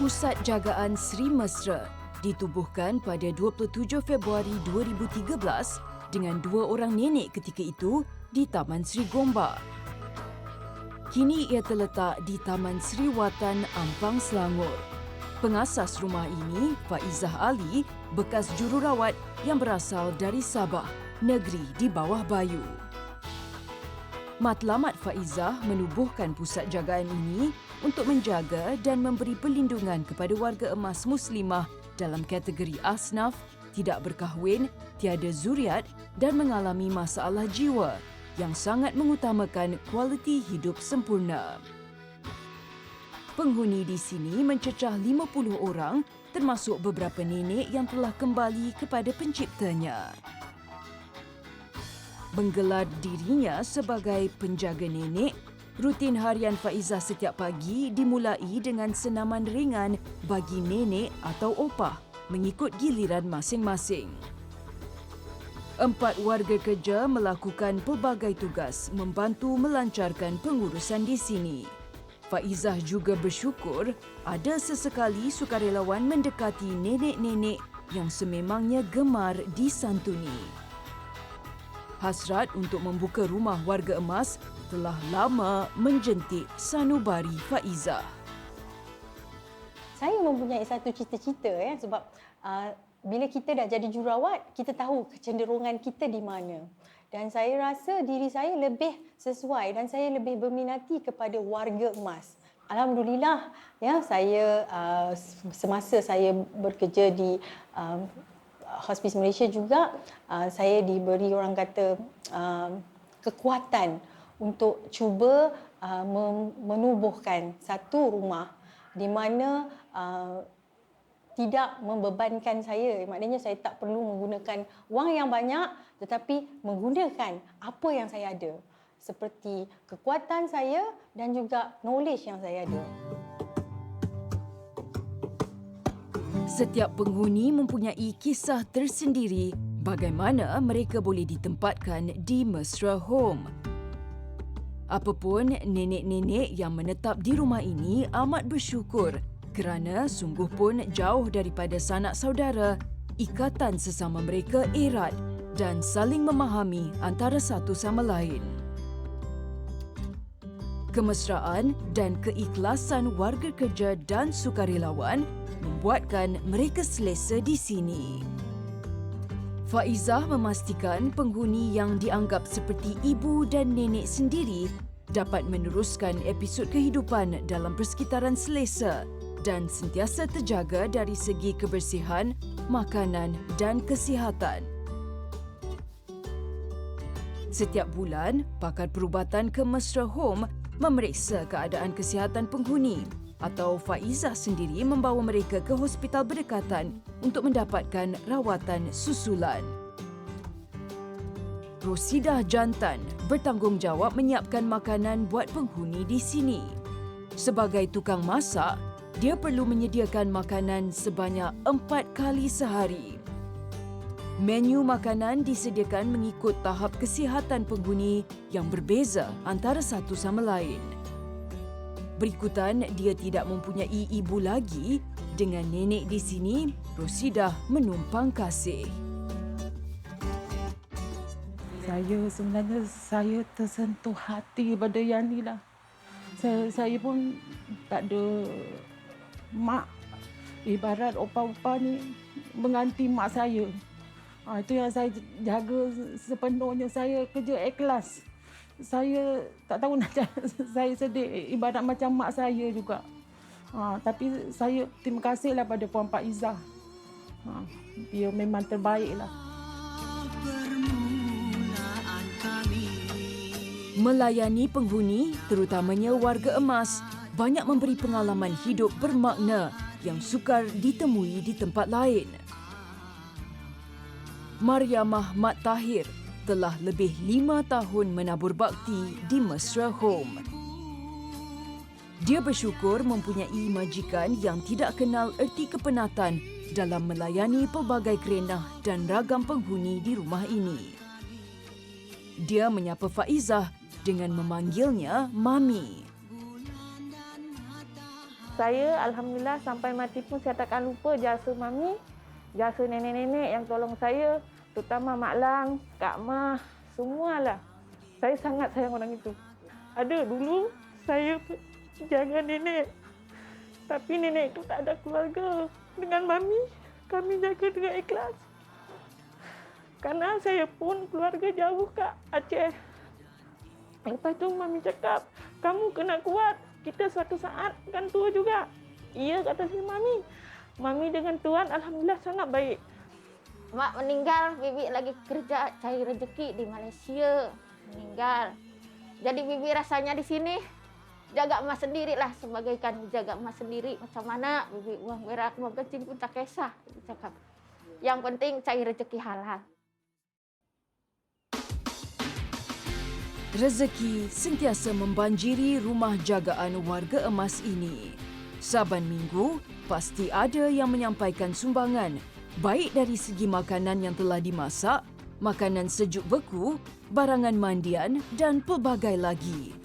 Pusat Jagaan Sri Mesra ditubuhkan pada 27 Februari 2013 dengan 2 orang nenek ketika itu di Taman Sri Gombak. Kini ia terletak di Taman Sri Watan, Ampang, Selangor. Pengasas rumah ini, Faizah Ali, bekas jururawat yang berasal dari Sabah, negeri di bawah Bayu. Matlamat Faizah menubuhkan pusat jagaan ini untuk menjaga dan memberi perlindungan kepada warga emas Muslimah dalam kategori asnaf, tidak berkahwin, tiada zuriat dan mengalami masalah jiwa yang sangat mengutamakan kualiti hidup sempurna. Penghuni di sini mencecah 50 orang termasuk beberapa nenek yang telah kembali kepada penciptanya. Menggelar dirinya sebagai penjaga nenek, rutin harian Faizah setiap pagi dimulai dengan senaman ringan bagi nenek atau opah mengikut giliran masing-masing. 4 warga kerja melakukan pelbagai tugas membantu melancarkan pengurusan di sini. Faizah juga bersyukur ada sesekali sukarelawan mendekati nenek-nenek yang sememangnya gemar disantuni. Hasrat untuk membuka rumah warga emas telah lama menjentik sanubari Faizah. Saya mempunyai satu cita-cita sebab bila kita dah jadi jururawat, kita tahu kecenderungan kita di mana. Dan saya rasa diri saya lebih sesuai dan saya lebih berminati kepada warga emas. Alhamdulillah, saya semasa saya bekerja di Hospice Malaysia juga, saya diberi orang kata kekuatan untuk cuba menubuhkan satu rumah di mana tidak membebankan saya. Maknanya saya tak perlu menggunakan wang yang banyak tetapi menggunakan apa yang saya ada. Seperti kekuatan saya dan juga knowledge yang saya ada. Setiap penghuni mempunyai kisah tersendiri bagaimana mereka boleh ditempatkan di Mesra Home. Apapun, nenek-nenek yang menetap di rumah ini amat bersyukur kerana sungguh pun jauh daripada sanak saudara, ikatan sesama mereka erat dan saling memahami antara satu sama lain. Kemesraan dan keikhlasan warga kerja dan sukarelawan membuatkan mereka selesa di sini. Faizah memastikan penghuni yang dianggap seperti ibu dan nenek sendiri dapat meneruskan episod kehidupan dalam persekitaran selesa dan sentiasa terjaga dari segi kebersihan, makanan dan kesihatan. Setiap bulan, pakar perubatan ke Mesra Home memeriksa keadaan kesihatan penghuni atau Faizah sendiri membawa mereka ke hospital berdekatan untuk mendapatkan rawatan susulan. Rosidah jantan bertanggungjawab menyiapkan makanan buat penghuni di sini. Sebagai tukang masak, dia perlu menyediakan makanan sebanyak 4 kali sehari. Menu makanan disediakan mengikut tahap kesihatan penghuni yang berbeza antara satu sama lain. Berikutan, dia tidak mempunyai ibu lagi. Dengan nenek di sini, Rosidah menumpang kasih. Saya tersentuh hati pada yang ni lah. Saya pun tak ada mak. Ibarat opa-opa ni mengganti mak saya. Itu yang saya jaga sepenuhnya. Saya kerja ikhlas. Saya tak tahu nak cakap. Saya sedih ibarat macam mak saya juga. Tapi saya terima kasihlah pada Puan Faizah. Dia memang terbaiklah. Melayani penghuni, terutamanya warga emas, banyak memberi pengalaman hidup bermakna yang sukar ditemui di tempat lain. Mariamah Mat Tahir telah lebih 5 tahun menabur bakti di Mesra Home. Dia bersyukur mempunyai majikan yang tidak kenal erti kepenatan dalam melayani pelbagai kerenah dan ragam penghuni di rumah ini. Dia menyapa Faizah dengan memanggilnya Mami. Saya Alhamdulillah sampai mati pun saya takkan lupa jasa mami, jasa nenek-nenek yang tolong saya, terutama Mak Lang, Kak Mah, semualah. Saya sangat sayang orang itu. Ada dulu saya jaga nenek, tapi nenek itu tak ada keluarga. Dengan mami, kami jaga dengan ikhlas. Karena saya pun keluarga jauh kat Aceh. Lepas tu mami cakap, kamu kena kuat. Kita suatu saat akan tua juga. Iya, kata si mami. Mami dengan Tuhan Alhamdulillah sangat baik. Mak meninggal, Bibi lagi kerja cari rezeki di Malaysia. Meninggal. Jadi Bibi rasanya di sini jaga emas sendirilah sebagaikan jaga emas sendiri. Macam mana Bibi uang berak mau kecil pun tak kisah. Bibi cakap. Yang penting cari rezeki halal. Rezeki sentiasa membanjiri rumah jagaan warga emas ini. Saban minggu, pasti ada yang menyampaikan sumbangan, baik dari segi makanan yang telah dimasak, makanan sejuk beku, barangan mandian dan pelbagai lagi.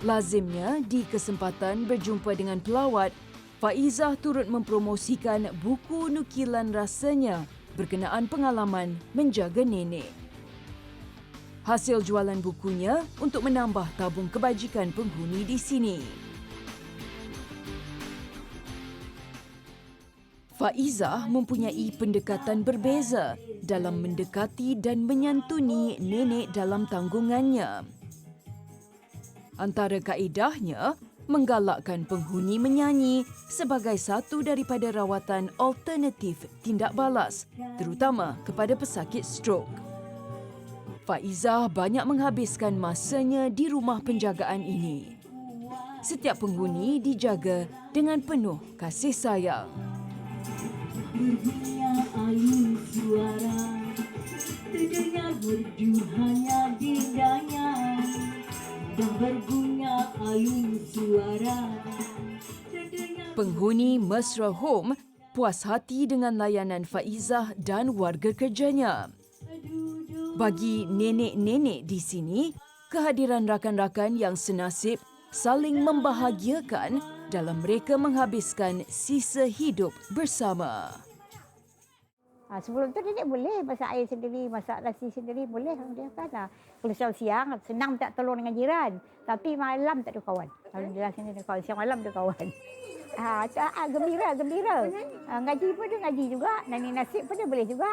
Lazimnya, di kesempatan berjumpa dengan pelawat, Faizah turut mempromosikan buku nukilan rasanya berkenaan pengalaman menjaga nenek. Hasil jualan bukunya untuk menambah tabung kebajikan penghuni di sini. Faizah mempunyai pendekatan berbeza dalam mendekati dan menyantuni nenek dalam tanggungannya. Antara kaedahnya, menggalakkan penghuni menyanyi sebagai satu daripada rawatan alternatif tindak balas, terutama kepada pesakit strok. Faizah banyak menghabiskan masanya di rumah penjagaan ini. Setiap penghuni dijaga dengan penuh kasih sayang. Berhingga ayu suara, terdengar merdu hanya dindanya, dan berbunga ayu suara. Penghuni Mesra Home puas hati dengan layanan Faizah dan warga kerjanya. Bagi nenek-nenek di sini, kehadiran rakan-rakan yang senasib saling membahagiakan dalam mereka menghabiskan sisa hidup bersama. Sebelum tu nenek boleh masak air sendiri, masak nasi sendiri, boleh. Dia kan kalau siang senang tak tolong dengan jiran. Tapi malam tak ada kawan. Alhamdulillah sini ada kawan. Siang malam ada kawan. Gembira. Ngaji pun dia ngaji juga. Nani nasib pun dia boleh juga.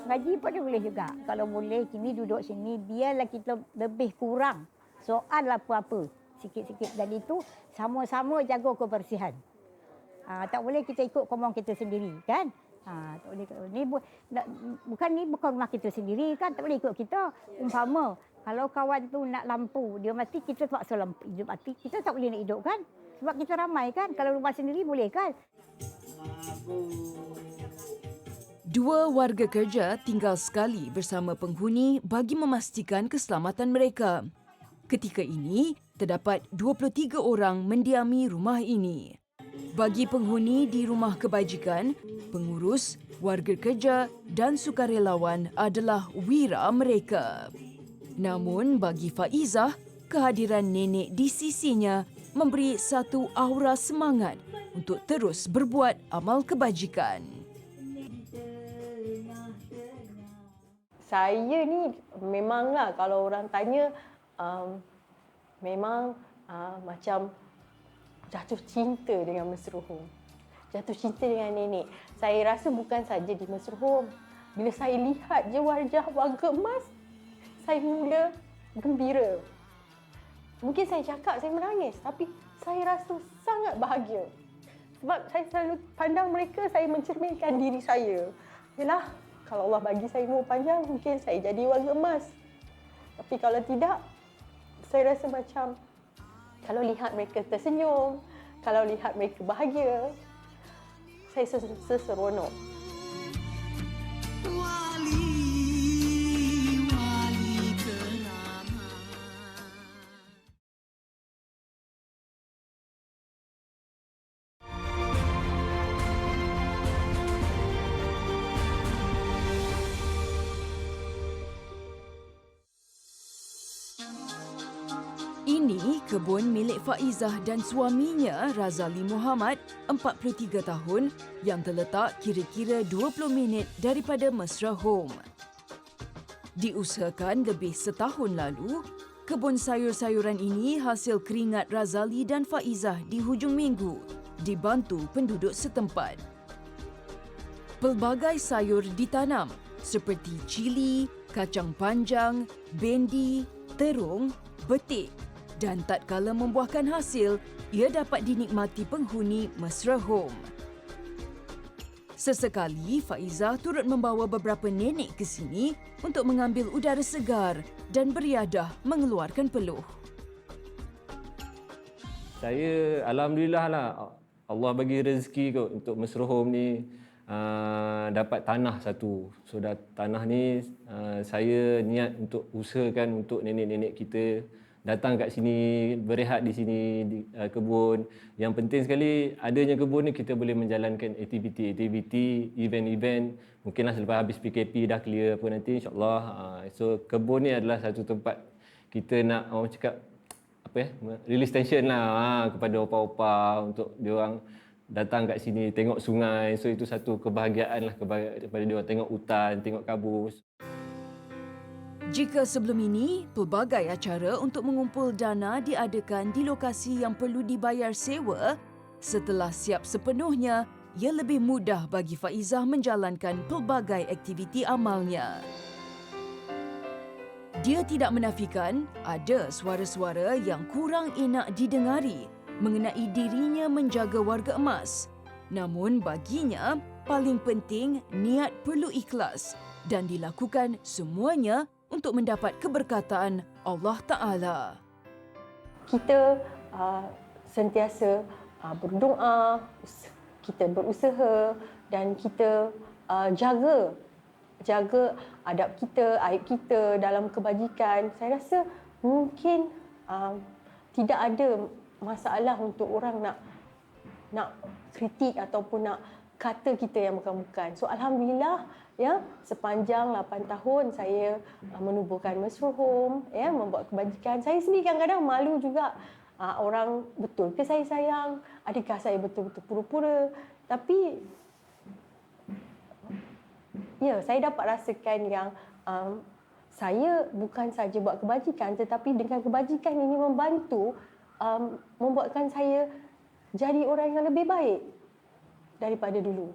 Ngaji pun dia boleh juga. Kalau boleh kini duduk sini, biarlah kita lebih kurang soal apa-apa. Sikit-sikit. Dan itu sama-sama jaga kebersihan. Tak boleh kita ikut komong kita sendiri, kan? Tak boleh. Ni bukan rumah kita sendiri, kan? Tak boleh ikut kita. Umpama, kalau kawan tu nak lampu, dia mati, kita terpaksa lampu hidup mati. Kita tak boleh nak hidup, kan? Sebab kita ramai, kan? Kalau rumah sendiri boleh, kan? Dua warga kerja tinggal sekali bersama penghuni bagi memastikan keselamatan mereka. Ketika ini, terdapat 23 orang mendiami rumah ini. Bagi penghuni di rumah kebajikan, pengurus, warga kerja dan sukarelawan adalah wira mereka. Namun bagi Faizah, kehadiran nenek di sisinya memberi satu aura semangat untuk terus berbuat amal kebajikan. Saya ni memanglah kalau orang tanya memang macam jatuh cinta dengan Mesra Home. Jatuh cinta dengan nenek. Saya rasa bukan saja di Mesra Home. Bila saya lihat je wajah warga emas, saya mula gembira. Mungkin saya cakap saya menangis, tapi saya rasa sangat bahagia. Sebab saya selalu pandang mereka, saya mencerminkan diri saya. Yalah, kalau Allah bagi saya umur panjang, mungkin saya jadi warga emas. Tapi kalau tidak, saya rasa macam kalau lihat mereka tersenyum, kalau lihat mereka bahagia, saya seseronok. Ini kebun milik Faizah dan suaminya Razali Muhammad, 43 tahun, yang terletak kira-kira 20 minit daripada Mesra Home. Diusahakan lebih setahun lalu, kebun sayur-sayuran ini hasil keringat Razali dan Faizah di hujung minggu, dibantu penduduk setempat. Pelbagai sayur ditanam seperti cili, kacang panjang, bendi, terung, betik dan tatkala membuahkan hasil, ia dapat dinikmati penghuni Mesra Home. Sesekali, Faizah turut membawa beberapa nenek ke sini untuk mengambil udara segar dan beriadah mengeluarkan peluh. Saya alhamdulillah lah, Allah bagi rezeki kot untuk Mesra Home ni, dapat tanah satu. So tanah ni saya niat untuk usahakan untuk nenek-nenek kita datang kat sini, berehat di sini di kebun. Yang penting sekali adanya kebun ni, kita boleh menjalankan aktiviti, event-event. Mungkinlah selepas habis PKP dah clear apa nanti, insya-Allah. So kebun ni adalah satu tempat kita nak orang cakap release tension lah kepada opa-opa untuk diorang datang kat sini tengok sungai. So itu satu kebahagiaan lah kepada diorang, tengok hutan, tengok kabus. Jika sebelum ini, pelbagai acara untuk mengumpul dana diadakan di lokasi yang perlu dibayar sewa, setelah siap sepenuhnya, ia lebih mudah bagi Faizah menjalankan pelbagai aktiviti amalnya. Dia tidak menafikan ada suara-suara yang kurang enak didengari mengenai dirinya menjaga warga emas. Namun baginya, paling penting niat perlu ikhlas dan dilakukan semuanya untuk mendapat keberkataan Allah Ta'ala. Kita sentiasa berdoa, kita berusaha dan kita jaga adab kita, aib kita dalam kebajikan. Saya rasa mungkin tidak ada masalah untuk orang nak kritik ataupun nak kata kita yang bukan-bukan. So alhamdulillah, ya, sepanjang 8 tahun saya menubuhkan Mesra Home, ya, membuat kebajikan. Saya sendiri kadang-kadang malu juga, orang betul ke saya sayang, adakah saya betul-betul pura-pura. Tapi ya, saya dapat rasakan yang saya bukan saja buat kebajikan, tetapi dengan kebajikan ini membantu membuatkan saya jadi orang yang lebih baik daripada dulu.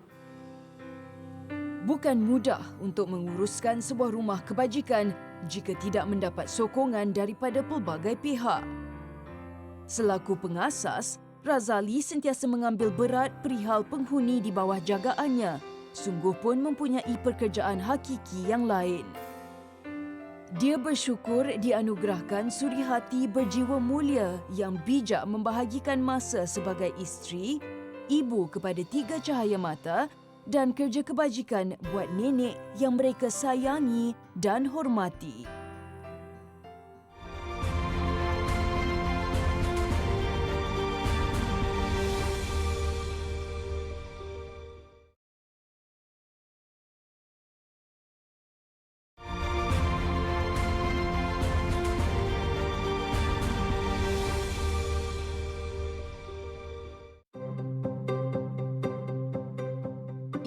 Bukan mudah untuk menguruskan sebuah rumah kebajikan jika tidak mendapat sokongan daripada pelbagai pihak. Selaku pengasas, Razali sentiasa mengambil berat perihal penghuni di bawah jagaannya, sungguh pun mempunyai pekerjaan hakiki yang lain. Dia bersyukur dianugerahkan suri hati berjiwa mulia yang bijak membahagikan masa sebagai isteri, ibu kepada 3 cahaya mata dan kerja kebajikan buat nenek yang mereka sayangi dan hormati.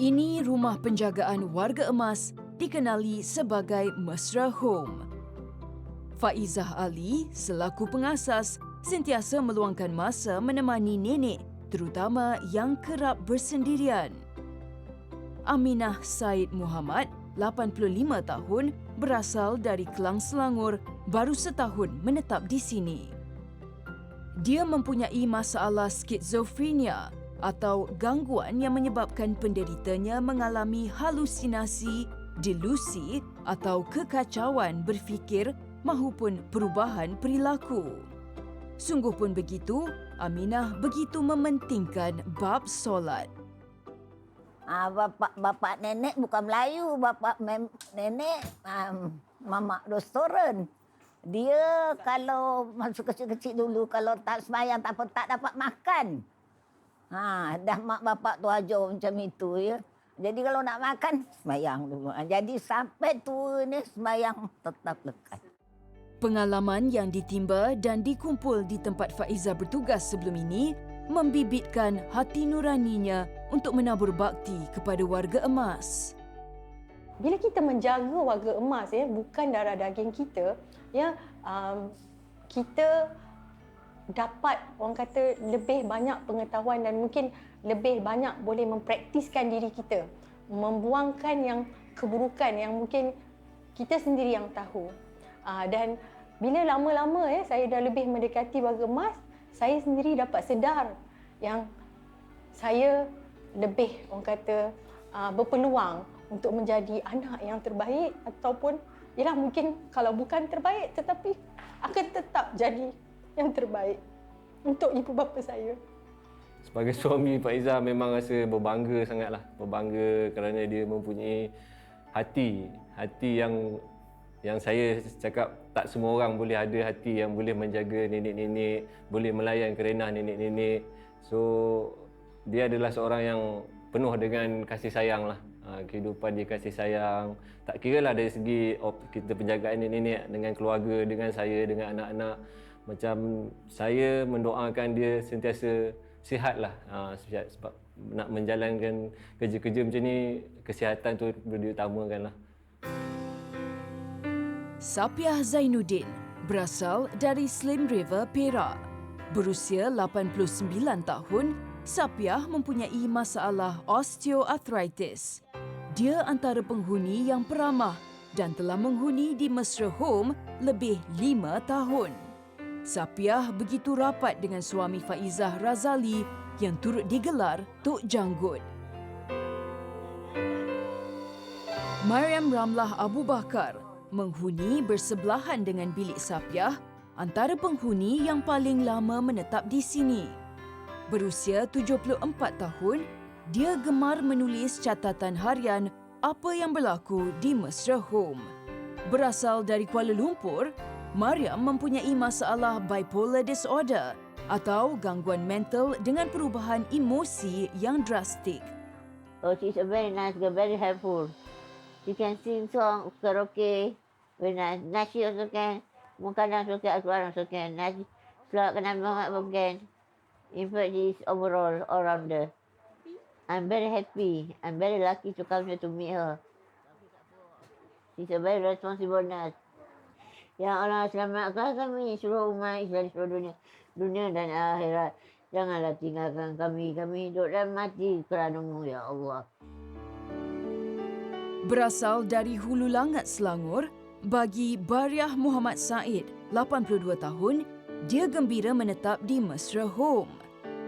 Ini rumah penjagaan warga emas dikenali sebagai Mesra Home. Faizah Ali selaku pengasas sentiasa meluangkan masa menemani nenek terutama yang kerap bersendirian. Aminah Said Muhammad, 85 tahun, berasal dari Kelang Selangor, baru setahun menetap di sini. Dia mempunyai masalah skizofrenia atau gangguan yang menyebabkan penderitanya mengalami halusinasi, delusi atau kekacauan berfikir mahupun perubahan perilaku. Sungguh pun begitu, Aminah begitu mementingkan bab solat. Bapa nenek bukan Melayu, nenek mamak restoran. Dia kalau masuk kecil-kecil dulu kalau tak sembahyang tak dapat makan. Dah mak bapak tu ajar macam itu ya. Jadi kalau nak makan sembahyang dulu. Jadi sampai tua ni sembahyang tetap lekat. Pengalaman yang ditimba dan dikumpul di tempat Faizah bertugas sebelum ini membibitkan hati nuraninya untuk menabur bakti kepada warga emas. Bila kita menjaga warga emas, bukan darah daging kita, kita dapat, orang kata, lebih banyak pengetahuan dan mungkin lebih banyak boleh mempraktiskan diri kita, membuangkan yang keburukan yang mungkin kita sendiri yang tahu. Dan bila lama-lama saya dah lebih mendekati warga emas, saya sendiri dapat sedar yang saya lebih, orang kata, berpeluang untuk menjadi anak yang terbaik, ataupun mungkin kalau bukan terbaik tetapi akan tetap jadi yang terbaik untuk ibu bapa saya. Sebagai suami, Faizah memang rasa berbangga sangatlah. Berbangga kerana dia mempunyai hati yang saya cakap tak semua orang boleh ada hati yang boleh menjaga nenek-nenek, boleh melayan kerenah nenek-nenek. So, dia adalah seorang yang penuh dengan kasih sayang lah. Kehidupan dia kasih sayang. Tak kira lah dari segi kita penjagaan nenek-nenek dengan keluarga, dengan saya, dengan anak-anak. Macam saya mendoakan dia sentiasa sihat lah. Sebab nak menjalankan kerja-kerja macam ni, kesihatan tu diutamakan lah. Sapiah Zainuddin berasal dari Slim River, Perak. Berusia 89 tahun, Sapiah mempunyai masalah osteoarthritis. Dia antara penghuni yang peramah dan telah menghuni di Mesra Home lebih 5 tahun. Sapiah begitu rapat dengan suami Faizah Razali yang turut digelar Tok Janggut. Mariam Ramlah Abu Bakar menghuni bersebelahan dengan bilik Sapiah, antara penghuni yang paling lama menetap di sini. Berusia 74 tahun, dia gemar menulis catatan harian apa yang berlaku di Mesra Home. Berasal dari Kuala Lumpur, Mariam mempunyai masalah bipolar disorder atau gangguan mental dengan perubahan emosi yang drastik. Oh, she's a very nice girl, very helpful. She can sing song, karaoke, very nice. Nasi also can, makanan also can, Al-Quran also can. Nasi, selawat kena banget pun can. In fact, she's overall, all-rounder. I'm very happy. I'm very lucky to come here to meet her. She's a very responsible nurse. Ya Allah, selamatkan kami seluruh umat Islam seluruh dunia dan akhirat. Janganlah tinggalkan kami. Kami hidup dan mati kerana-Mu, ya Allah. Berasal dari Hulu Langat, Selangor, bagi Bariah Muhammad Said, 82 tahun, dia gembira menetap di Mesra Home.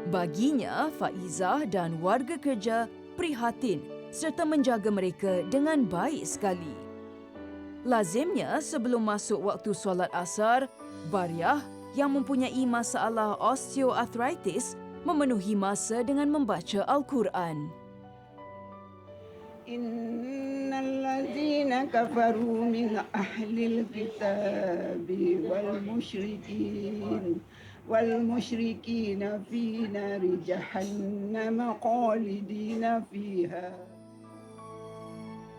Baginya, Faizah dan warga kerja prihatin serta menjaga mereka dengan baik sekali. Lazimnya, sebelum masuk waktu solat asar, Bariah yang mempunyai masalah osteoarthritis memenuhi masa dengan membaca Al-Quran. Innallazina kafaru min ahlil kitabi wal musyrikina fi nari jahannam khalidina fiha.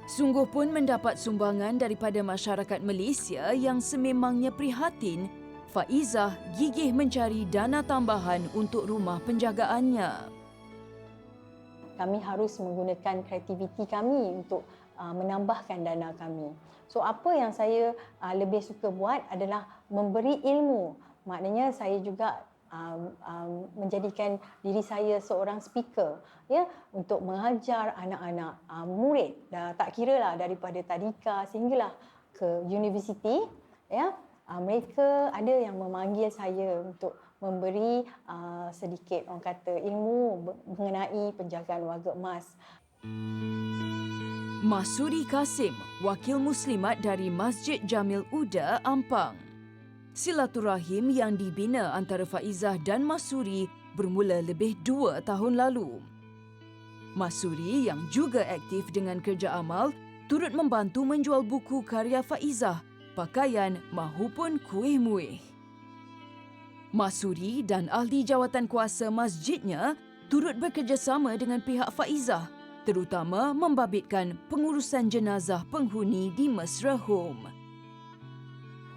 Sungguh pun mendapat sumbangan daripada masyarakat Malaysia yang sememangnya prihatin, Faizah gigih mencari dana tambahan untuk rumah penjagaannya. Kami harus menggunakan kreativiti kami untuk menambahkan dana kami. So apa yang saya lebih suka buat adalah memberi ilmu. Maknanya saya juga menjadikan diri saya seorang speaker untuk mengajar anak-anak murid, tak kira lah daripada tadika sehinggalah ke universiti. Mereka ada yang memanggil saya untuk memberi sedikit, orang kata, ilmu mengenai penjagaan warga emas. Masuri Kasim, wakil muslimat dari Masjid Jamil Uda, Ampang. Silaturahim yang dibina antara Faizah dan Masuri bermula lebih 2 tahun lalu. Masuri yang juga aktif dengan kerja amal turut membantu menjual buku karya Faizah, pakaian mahupun kuih-muih. Masuri dan ahli jawatan kuasa masjidnya turut bekerjasama dengan pihak Faizah, terutama membabitkan pengurusan jenazah penghuni di Mesra Home.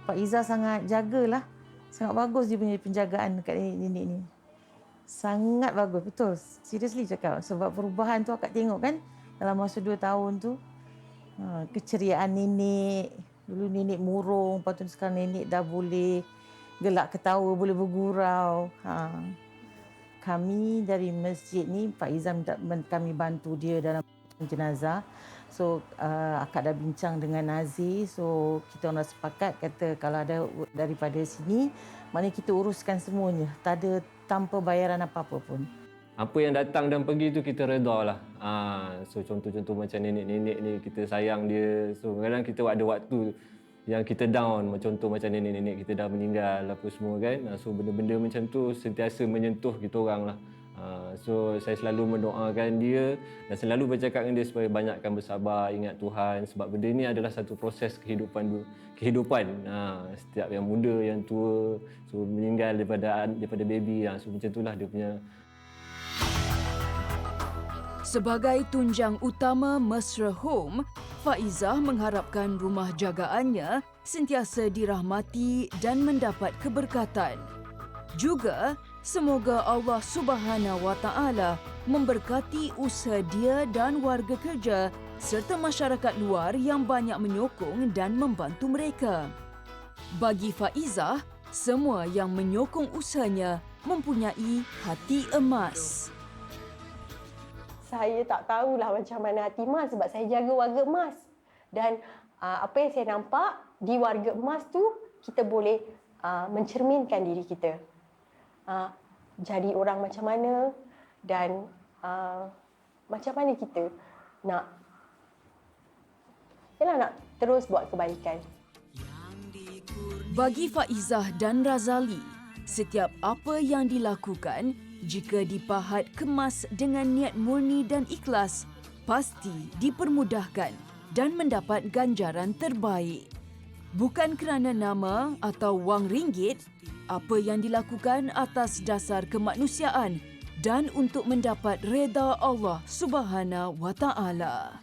Pak Izzah sangat jagalah. Sangat bagus dia punya penjagaan dekat nenek ni. Sangat bagus, betul. Seriously cakap. Sebab perubahan tu akak tengok kan dalam masa 2 tahun tu. Keceriaan nenek. Dulu nenek murung, lepas tu sekarang nenek dah boleh gelak ketawa, boleh bergurau. Kami dari masjid ni, Pak Izzah kami bantu dia dalam jenazah. So akak dah bincang dengan Nazir. So kita orang dah sepakat kata kalau ada daripada sini, maknanya kita uruskan semuanya. Tak ada tanpa bayaran apa-apa pun. Apa yang datang dan pergi tu kita redha lah. So contoh-contoh macam nenek-nenek ni kita sayang dia. So kadang-kadang kita ada waktu yang kita down. Contoh macam nenek-nenek kita dah meninggal apa semua kan. So benda-benda macam tu sentiasa menyentuh kita orang lah. So saya selalu mendoakan dia dan selalu bercakap dengan dia supaya banyakkan bersabar, ingat Tuhan. Sebab benda ni adalah satu proses kehidupan. Setiap yang muda, yang tua, so meninggal daripada baby. So macam itulah dia punya. Sebagai tunjang utama Mesra Home, Faizah mengharapkan rumah jagaannya sentiasa dirahmati dan mendapat keberkatan. Juga, semoga Allah Subhanahu Wa Taala memberkati usaha dia dan warga kerja serta masyarakat luar yang banyak menyokong dan membantu mereka. Bagi Faizah, semua yang menyokong usahanya mempunyai hati emas. Saya tak tahulah macam mana hati emas sebab saya jaga warga emas. Dan apa yang saya nampak di warga emas tu, kita boleh mencerminkan diri kita. Jadi orang macam mana dan macam mana kita nak terus buat kebaikan. Bagi Faizah dan Razali, setiap apa yang dilakukan jika dipahat kemas dengan niat murni dan ikhlas, pasti dipermudahkan dan mendapat ganjaran terbaik. Bukan kerana nama atau wang ringgit, apa yang dilakukan atas dasar kemanusiaan dan untuk mendapat reda Allah Subhanahu Wa Taala.